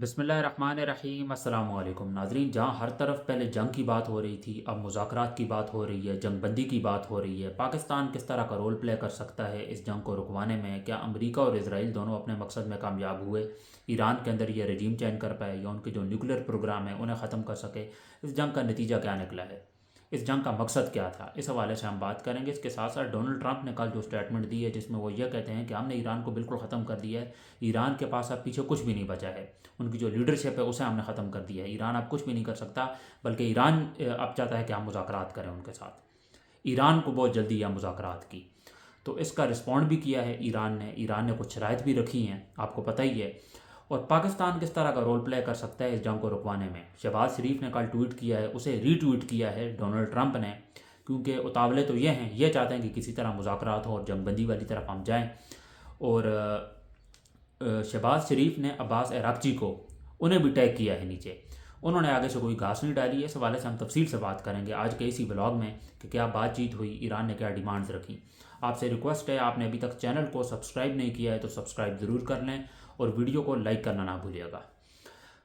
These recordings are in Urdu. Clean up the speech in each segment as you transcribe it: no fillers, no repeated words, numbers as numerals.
بسم اللہ الرحمن الرحیم۔ السلام علیکم ناظرین، جہاں ہر طرف پہلے جنگ کی بات ہو رہی تھی، اب مذاکرات کی بات ہو رہی ہے، جنگ بندی کی بات ہو رہی ہے۔ پاکستان کس طرح کا رول پلے کر سکتا ہے اس جنگ کو رکوانے میں؟ کیا امریکہ اور اسرائیل دونوں اپنے مقصد میں کامیاب ہوئے؟ ایران کے اندر یہ رجیم چینج کر پائے یا ان کے جو نیوکلیر پروگرام ہیں انہیں ختم کر سکے؟ اس جنگ کا نتیجہ کیا نکلا ہے؟ اس جنگ کا مقصد کیا تھا؟ اس حوالے سے ہم بات کریں گے۔ اس کے ساتھ ساتھ ڈونلڈ ٹرمپ نے کل جو سٹیٹمنٹ دی ہے جس میں وہ یہ کہتے ہیں کہ ہم نے ایران کو بالکل ختم کر دیا ہے، ایران کے پاس اب پیچھے کچھ بھی نہیں بچا ہے، ان کی جو لیڈرشپ ہے اسے ہم نے ختم کر دیا ہے، ایران اب کچھ بھی نہیں کر سکتا، بلکہ ایران اب چاہتا ہے کہ ہم مذاکرات کریں ان کے ساتھ۔ ایران کو بہت جلدی ہے مذاکرات کی، تو اس کا رسپونڈ بھی کیا ہے ایران نے کچھ شرائط بھی رکھی ہیں، آپ کو پتہ ہی ہے۔ اور پاکستان کس طرح کا رول پلے کر سکتا ہے اس جنگ کو رکوانے میں؟ شہباز شریف نے کل ٹویٹ کیا ہے، اسے ری ٹویٹ کیا ہے ڈونلڈ ٹرمپ نے، کیونکہ اتاولے تو یہ چاہتے ہیں کہ کسی طرح مذاکرات ہوں اور جنگ بندی والی طرف ہم جائیں۔ اور شہباز شریف نے عباس عراقچی کو انہیں بھی ٹیگ کیا ہے نیچے، انہوں نے آگے سے کوئی گھاس نہیں ڈالی ہے۔ اس حوالے سے ہم تفصیل سے بات کریں گے آج کے اسی بلاگ میں کہ کیا بات چیت ہوئی، ایران نے کیا ڈیمانڈز رکھی۔ آپ سے ریکویسٹ ہے، آپ نے ابھی تک چینل کو سبسکرائب نہیں کیا ہے تو سبسکرائب ضرور کر لیں اور ویڈیو کو لائک کرنا نہ بھولیے گا۔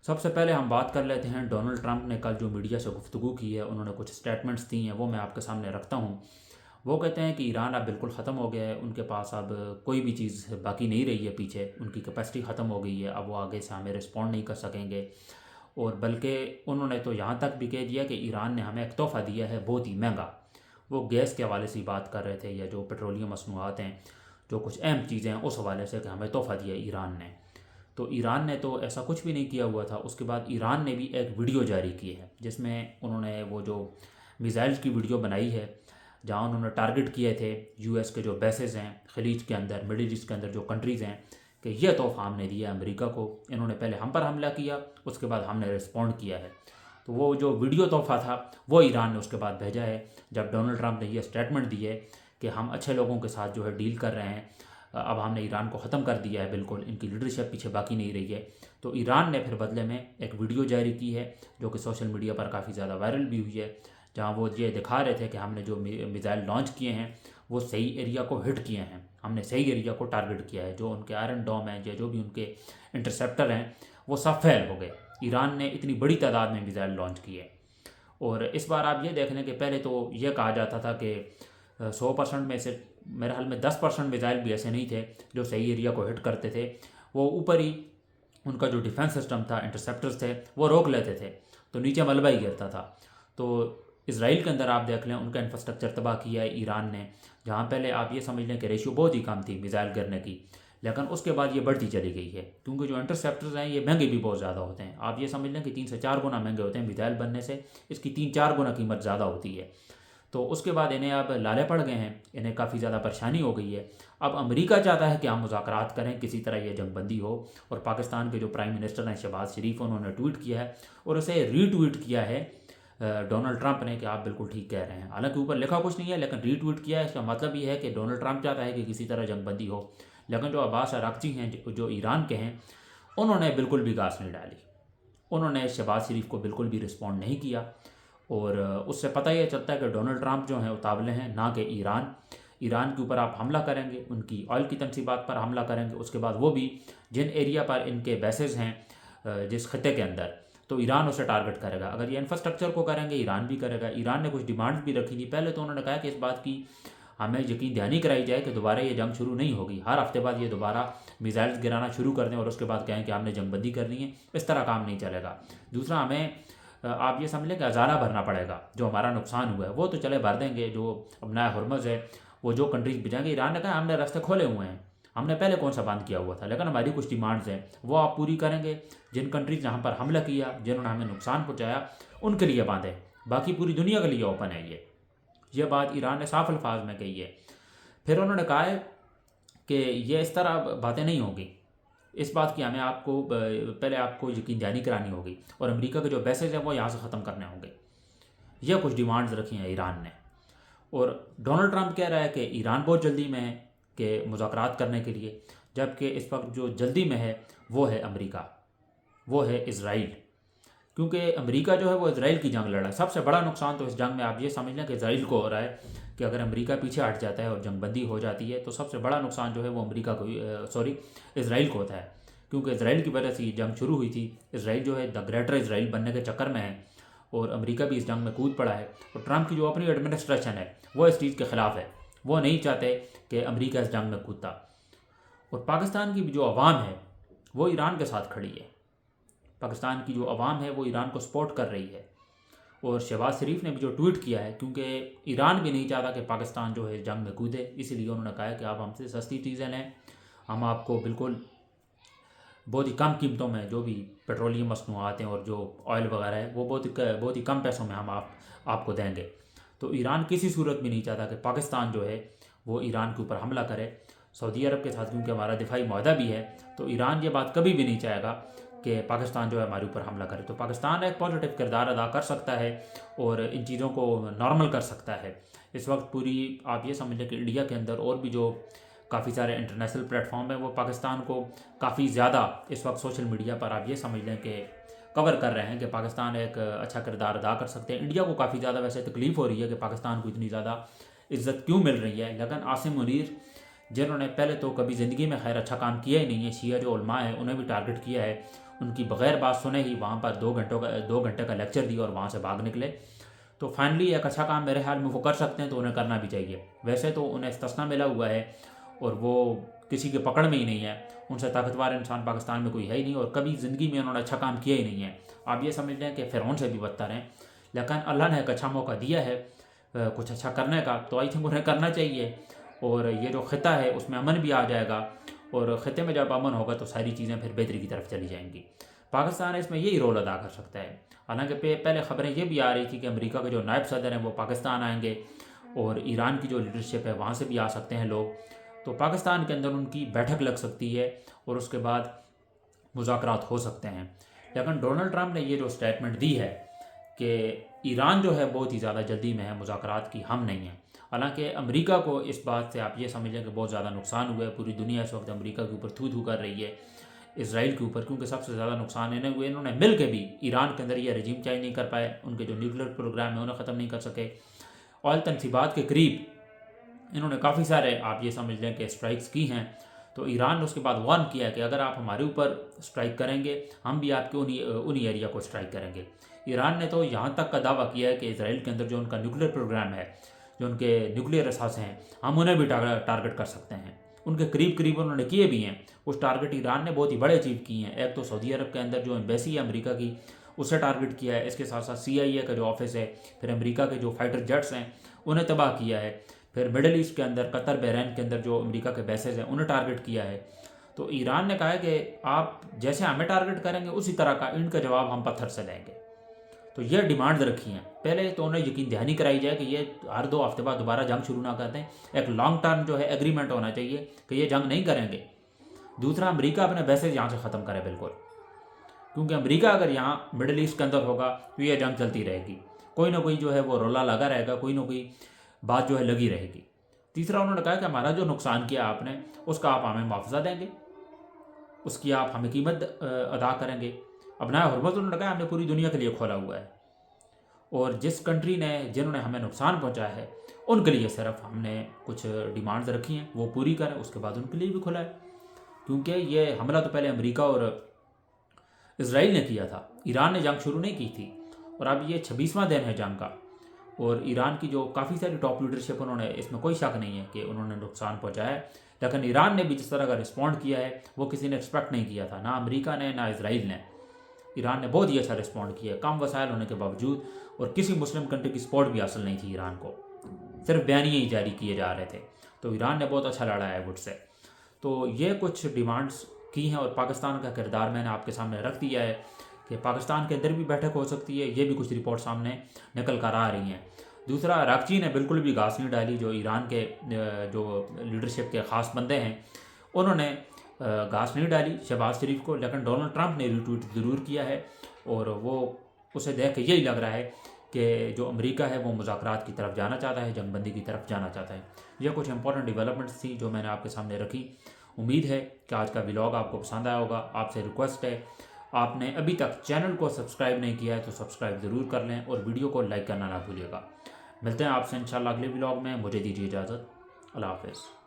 سب سے پہلے ہم بات کر لیتے ہیں ڈونلڈ ٹرمپ نے کل جو میڈیا سے گفتگو کی ہے، انہوں نے کچھ سٹیٹمنٹس دی ہیں، وہ میں آپ کے سامنے رکھتا ہوں۔ وہ کہتے ہیں کہ ایران اب بالکل ختم ہو گیا ہے، ان کے پاس اب کوئی بھی چیز باقی نہیں رہی ہے پیچھے، ان کی کیپیسٹی ختم ہو گئی ہے، اب وہ آگے سے ہمیں رسپونڈ نہیں کر سکیں گے۔ اور بلکہ انہوں نے تو یہاں تک بھی کہہ دیا کہ ایران نے ہمیں ایک تحفہ دیا ہے بہت ہی مہنگا۔ وہ گیس کے حوالے سے بات کر رہے تھے یا جو پیٹرولیم مصنوعات ہیں، جو کچھ اہم چیزیں ہیں، اس حوالے سے کہ ہمیں تحفہ دیا ایران نے۔ تو ایران نے تو ایسا کچھ بھی نہیں کیا ہوا تھا۔ اس کے بعد ایران نے بھی ایک ویڈیو جاری کی ہے جس میں انہوں نے وہ جو میزائلز کی ویڈیو بنائی ہے، جہاں انہوں نے ٹارگٹ کیے تھے یو ایس کے جو بیسز ہیں خلیج کے اندر، مڈل ایسٹ کے اندر جو کنٹریز ہیں، کہ یہ تحفہ ہم نے دیا ہے امریکہ کو، انہوں نے پہلے ہم پر حملہ کیا، اس کے بعد ہم نے رسپونڈ کیا ہے۔ تو وہ جو ویڈیو تحفہ تھا وہ ایران نے اس کے بعد بھیجا ہے، جب ڈونلڈ ٹرمپ نے یہ سٹیٹمنٹ دی ہے کہ ہم اچھے لوگوں کے ساتھ جو ہے ڈیل کر رہے ہیں، اب ہم نے ایران کو ختم کر دیا ہے، بالکل ان کی لیڈرشپ پیچھے باقی نہیں رہی ہے۔ تو ایران نے پھر بدلے میں ایک ویڈیو جاری کی ہے جو کہ سوشل میڈیا پر کافی زیادہ وائرل بھی ہوئی ہے، جہاں وہ یہ دکھا رہے تھے کہ ہم نے جو میزائل لانچ کیے ہیں وہ صحیح ایریا کو ہٹ کیے ہیں، ہم نے صحیح ایریا کو ٹارگٹ کیا ہے، جو ان کے آئرن ڈوم ہیں یا جو بھی ان کے انٹرسیپٹر ہیں وہ سب فیل ہو گئے۔ ایران نے اتنی بڑی تعداد میں میزائل لانچ کیے، اور اس بار آپ یہ دیکھ لیں کہ پہلے تو یہ کہا جاتا تھا کہ 100% میں سے میرے حال میں 10% میزائل بھی ایسے نہیں تھے جو صحیح ایریا کو ہٹ کرتے تھے، وہ اوپر ہی ان کا جو ڈیفنس سسٹم تھا، انٹرسیپٹرز تھے، وہ روک لیتے تھے، تو نیچے ملبہ ہی گرتا تھا۔ تو اسرائیل کے اندر آپ دیکھ لیں ان کا انفراسٹرکچر تباہ کیا ہے ایران نے، جہاں پہلے آپ یہ سمجھ لیں کہ ریشیو بہت ہی کم تھی میزائل گرنے کی، لیکن اس کے بعد یہ بڑھتی چلی گئی ہے، کیونکہ جو انٹرسیپٹرز ہیں یہ مہنگے بھی بہت زیادہ ہوتے ہیں۔ آپ یہ سمجھ لیں کہ 3 سے 4 گنا مہنگے ہوتے ہیں میزائل بننے سے، اس کی 3-4 گنا قیمت زیادہ ہوتی ہے۔ تو اس کے بعد انہیں اب لالے پڑ گئے ہیں، انہیں کافی زیادہ پریشانی ہو گئی ہے۔ اب امریکہ چاہتا ہے کہ ہم مذاکرات کریں، کسی طرح یہ جنگ بندی ہو، اور پاکستان کے جو پرائم منسٹر ہیں شہباز شریف، انہوں نے ٹویٹ کیا ہے اور اسے ری ٹویٹ کیا ہے ڈونلڈ ٹرمپ نے کہ آپ بالکل ٹھیک کہہ رہے ہیں، حالانکہ اوپر لکھا کچھ نہیں ہے لیکن ری ٹویٹ کیا ہے۔ اس کا مطلب یہ ہے کہ ڈونلڈ ٹرمپ چاہتا ہے کہ کسی طرح جنگ بندی ہو، لیکن جو عباس عراقچی ہیں جو ایران کے ہیں، انہوں نے بالکل بھی گھاس نہیں ڈالی، انہوں نے شہباز شریف کو بالکل بھی رسپونڈ نہیں کیا۔ اور اس سے پتہ یہ چلتا ہے کہ ڈونلڈ ٹرمپ جو ہیں اتاولے ہیں، نہ کہ ایران کے اوپر آپ حملہ کریں گے، ان کی آئل کی تنصیبات پر حملہ کریں گے، اس کے بعد وہ بھی جن ایریا پر ان کے بیسز ہیں جس خطے کے اندر، تو ایران اسے ٹارگٹ کرے گا۔ اگر یہ انفراسٹرکچر کو کریں گے ایران بھی کرے گا۔ ایران نے کچھ ڈیمانڈز بھی رکھی تھی، پہلے تو انہوں نے کہا کہ اس بات کی ہمیں یقین دہانی کرائی جائے کہ دوبارہ یہ جنگ شروع نہیں ہوگی، ہر ہفتے بعد یہ دوبارہ میزائلز گرانا شروع کر دیں اور اس کے بعد کہیں کہ ہم نے جنگ بندی کرنی ہے، اس طرح کام نہیں چلے گا۔ دوسرا، ہمیں آپ یہ سمجھ لیں کہ ازارہ بھرنا پڑے گا، جو ہمارا نقصان ہوا ہے وہ تو چلے بھر دیں گے، جو ابنائے ہرمز ہے وہ جو کنٹریز بھیجیں گے۔ ایران نے کہا ہم نے راستے کھولے ہوئے ہیں، ہم نے پہلے کون سا بند کیا ہوا تھا، لیکن ہماری کچھ ڈیمانڈز ہیں وہ آپ پوری کریں گے۔ جن کنٹریز جہاں پر حملہ کیا، جنہوں نے ہمیں نقصان پہنچایا، ان کے لیے باندھیں، باقی پوری دنیا کے لیے اوپن ہے۔ یہ بات ایران نے صاف الفاظ میں کہی ہے۔ پھر انہوں نے کہا ہے کہ یہ اس طرح باتیں نہیں ہوں گی، اس بات کی ہمیں پہلے آپ کو یقین دہانی کرانی ہوگی، اور امریکہ کے جو بیسز ہیں وہ یہاں سے ختم کرنے ہوں گے۔ یہ کچھ ڈیمانڈز رکھی ہیں ایران نے، اور ڈونلڈ ٹرمپ کہہ رہا ہے کہ ایران بہت جلدی میں ہے کہ مذاکرات کرنے کے لیے، جبکہ اس وقت جو جلدی میں ہے وہ ہے امریکہ، وہ ہے اسرائیل، کیونکہ امریکہ جو ہے وہ اسرائیل کی جنگ لڑ رہا ہے۔ سب سے بڑا نقصان تو اس جنگ میں آپ یہ سمجھ لیں کہ اسرائیل کو ہو رہا ہے، کہ اگر امریکہ پیچھے ہٹ جاتا ہے اور جنگ بندی ہو جاتی ہے تو سب سے بڑا نقصان جو ہے وہ اسرائیل کو ہوتا ہے، کیونکہ اسرائیل کی وجہ سے یہ جنگ شروع ہوئی تھی. اسرائیل جو ہے دا گریٹر اسرائیل بننے کے چکر میں ہے اور امریکہ بھی اس جنگ میں کود پڑا ہے. اور ٹرمپ کی جو اپنی ایڈمنسٹریشن ہے وہ اس چیز کے خلاف ہے. وہ نہیں چاہتے کہ امریکہ اس جنگ میں کودتا. اور پاکستان کی جو عوام ہے وہ ایران کے ساتھ کھڑی ہے. پاکستان کی جو عوام ہے وہ ایران کو سپورٹ کر رہی ہے. اور شہباز شریف نے بھی جو ٹویٹ کیا ہے، کیونکہ ایران بھی نہیں چاہتا کہ پاکستان جو ہے جنگ میں کودے، اسی لیے انہوں نے کہا ہے کہ آپ ہم سے سستی چیزیں لیں، ہم آپ کو بالکل بہت ہی کم قیمتوں میں جو بھی پیٹرولیم مصنوعات ہیں اور جو آئل وغیرہ ہے وہ بہت ہی کم پیسوں میں ہم آپ کو دیں گے. تو ایران کسی صورت بھی نہیں چاہتا کہ پاکستان جو ہے وہ ایران کے اوپر حملہ کرے. سعودی عرب کے ساتھ کیونکہ ہمارا دفاعی معاہدہ بھی ہے تو ایران یہ بات کبھی بھی نہیں چاہے گا کہ پاکستان جو ہے ہمارے اوپر حملہ کرے. تو پاکستان ایک پازیٹیو کردار ادا کر سکتا ہے اور ان چیزوں کو نارمل کر سکتا ہے. اس وقت پوری آپ یہ سمجھ لیں کہ انڈیا کے اندر اور بھی جو کافی سارے انٹرنیشنل پلیٹ فارم ہیں وہ پاکستان کو کافی زیادہ اس وقت سوشل میڈیا پر آپ یہ سمجھ لیں کہ کور کر رہے ہیں کہ پاکستان ایک اچھا کردار ادا کر سکتے ہیں. انڈیا کو کافی زیادہ ویسے تکلیف ہو رہی ہے کہ پاکستان کو اتنی زیادہ عزت کیوں مل رہی ہے، لیکن عاصم منیر جنہوں نے پہلے تو کبھی زندگی میں خیر اچھا کام کیا ہی نہیں ہے، شیعہ جو علماء ہیں انہیں بھی ٹارگٹ کیا ہے، ان کی بغیر بات سنے ہی وہاں پر 2 گھنٹے کا لیکچر دیا اور وہاں سے بھاگ نکلے. تو فائنلی ایک اچھا کام میرے خیال میں وہ کر سکتے ہیں تو انہیں کرنا بھی چاہیے. ویسے تو انہیں استثنا ملا ہوا ہے اور وہ کسی کے پکڑ میں ہی نہیں ہے، ان سے طاقتور انسان پاکستان میں کوئی ہے ہی نہیں اور کبھی زندگی میں انہوں نے اچھا کام کیا ہی نہیں ہے. آپ یہ سمجھ لیں کہ فرعون سے بھی بدتر ہیں. لیکن اللہ نے ایک اچھا موقع دیا ہے کچھ اچھا کرنے کا، تو آئی تھنک انہیں کرنا چاہیے. اور یہ جو خطہ ہے اس میں امن بھی آ جائے گا اور خطے میں جب امن ہوگا تو ساری چیزیں پھر بہتری کی طرف چلی جائیں گی. پاکستان اس میں یہی رول ادا کر سکتا ہے. حالانکہ پہلے خبریں یہ بھی آ رہی تھی کہ امریکہ کے جو نائب صدر ہیں وہ پاکستان آئیں گے اور ایران کی جو لیڈرشپ ہے وہاں سے بھی آ سکتے ہیں لوگ. تو پاکستان کے اندر ان کی بیٹھک لگ سکتی ہے اور اس کے بعد مذاکرات ہو سکتے ہیں. لیکن ڈونلڈ ٹرمپ نے یہ جو سٹیٹمنٹ دی ہے کہ ایران جو ہے بہت ہی زیادہ جلدی میں ہے، مذاکرات کی ہم نہیں ہیں. حالانکہ امریکہ کو اس بات سے آپ یہ سمجھ لیں کہ بہت زیادہ نقصان ہوا ہے. پوری دنیا اس وقت امریکہ کے اوپر تھو کر رہی ہے، اسرائیل کے اوپر، کیونکہ سب سے زیادہ نقصان انہیں ہوئے. انہوں نے مل کے بھی ایران کے اندر یہ رجیم چینج نہیں کر پائے، ان کے جو نیوکلیر پروگرام ہے انہیں ختم نہیں کر سکے. آئل تنصیبات کے قریب انہوں نے کافی سارے آپ یہ سمجھ لیں کہ اسٹرائکس کی ہیں. تو ایران نے اس کے بعد وارن کیا ہے کہ اگر آپ ہمارے اوپر اسٹرائک کریں گے ہم بھی آپ کے انہی ایریا کو اسٹرائک کریں گے. ایران نے تو یہاں تک کا دعویٰ کیا ہے کہ اسرائیل کے اندر جو ان کا نیوکلیر پروگرام ہے، جو ان کے نیوکلیر اثاثے ہیں، ہم انہیں بھی ٹارگٹ کر سکتے ہیں. ان کے قریب انہوں نے کیے بھی ہیں. کچھ ٹارگٹ ایران نے بہت ہی بڑے اچیو کیے ہیں. ایک تو سعودی عرب کے اندر جو ایمبیسی ہے امریکہ کی اسے ٹارگٹ کیا ہے. اس کے ساتھ ساتھ CIA کا جو آفس ہے، پھر امریکہ کے جو فائٹر جیٹس ہیں انہیں تباہ کیا ہے. پھر مڈل ایسٹ کے اندر قطر بحرین کے اندر جو امریکہ کے بیسز ہیں انہیں ٹارگٹ کیا ہے. تو ایران نے کہا ہے کہ آپ جیسے ہمیں ٹارگٹ کریں گے اسی طرح کا ان کا جواب ہم پتھر سے دیں گے. تو یہ ڈیمانڈز رکھی ہیں. پہلے تو انہیں یقین دہانی کرائی جائے کہ یہ ہر 2 ہفتے بعد دوبارہ جنگ شروع نہ کر دیں. ایک لانگ ٹرم جو ہے ایگریمنٹ ہونا چاہیے کہ یہ جنگ نہیں کریں گے. دوسرا، امریکہ اپنے بیسز یہاں سے ختم کرے بالکل، کیونکہ امریکہ اگر یہاں مڈل ایسٹ کے اندر ہوگا تو یہ جنگ چلتی رہے گی. کوئی نہ کوئی جو ہے وہ رولا لگا رہے گا، کوئی نہ کوئی بات جو ہے لگی رہے گی. تیسرا، انہوں نے کہا کہ ہمارا جو نقصان کیا آپ نے اس کا آپ ہمیں معاوضہ دیں گے، اس کی آپ ہمیں قیمت ادا کریں گے. ابنائے حرمت انہوں نے کہا ہم نے پوری دنیا کے لیے کھولا ہوا ہے اور جس کنٹری نے جنہوں نے ہمیں نقصان پہنچایا ہے ان کے لیے صرف ہم نے کچھ ڈیمانڈز رکھی ہیں وہ پوری کریں، اس کے بعد ان کے لیے بھی کھلا ہے. کیونکہ یہ حملہ تو پہلے امریکہ اور اسرائیل نے کیا تھا، ایران نے جنگ شروع نہیں کی تھی. اور اب یہ 26واں دن ہے جنگ کا اور ایران کی جو کافی ساری ٹاپ لیڈرشپ انہوں نے، اس میں کوئی شک نہیں ہے کہ انہوں نے نقصان پہنچایا ہے. لیکن ایران نے بھی جس طرح کا رسپونڈ کیا ہے وہ کسی نے ایکسپیکٹ نہیں کیا تھا، نہ امریکہ نے نہ اسرائیل نے. ایران نے بہت ہی اچھا رسپونڈ کیا ہے، کم وسائل ہونے کے باوجود، اور کسی مسلم کنٹری کی سپورٹ بھی حاصل نہیں تھی ایران کو، صرف بیانیے ہی جاری کیے جا رہے تھے. تو ایران نے بہت اچھا لڑا ہے وڈ سے. تو یہ کچھ ڈیمانڈز کی ہیں اور پاکستان کا کردار میں نے آپ کے سامنے رکھ دیا ہے کہ پاکستان کے اندر بھی بیٹھک ہو سکتی ہے. یہ بھی کچھ رپورٹ سامنے نکل کر آ رہی ہیں. دوسرا، عراقچی نے بالکل بھی گھاس نہیں ڈالی. جو ایران کے جو لیڈرشپ کے خاص بندے ہیں انہوں نے گھاس نہیں ڈالی شہباز شریف کو، لیکن ڈونلڈ ٹرمپ نے ریٹویٹ ضرور کیا ہے اور وہ اسے دیکھ کے یہی لگ رہا ہے کہ جو امریکہ ہے وہ مذاکرات کی طرف جانا چاہتا ہے، جنگ بندی کی طرف جانا چاہتا ہے. یہ کچھ امپورٹنٹ ڈیولپمنٹس تھیں جو میں نے آپ کے سامنے رکھی. امید ہے کہ آج کا ولاگ آپ کو پسند آیا ہوگا. آپ سے ریکویسٹ ہے، آپ نے ابھی تک چینل کو سبسکرائب نہیں کیا ہے تو سبسکرائب ضرور کر لیں اور ویڈیو کو لائک کرنا نہ بھولیے گا. ملتے ہیں آپ سے انشاءاللہ اگلے ولاگ میں. مجھے دیجیے اجازت. اللہ حافظ.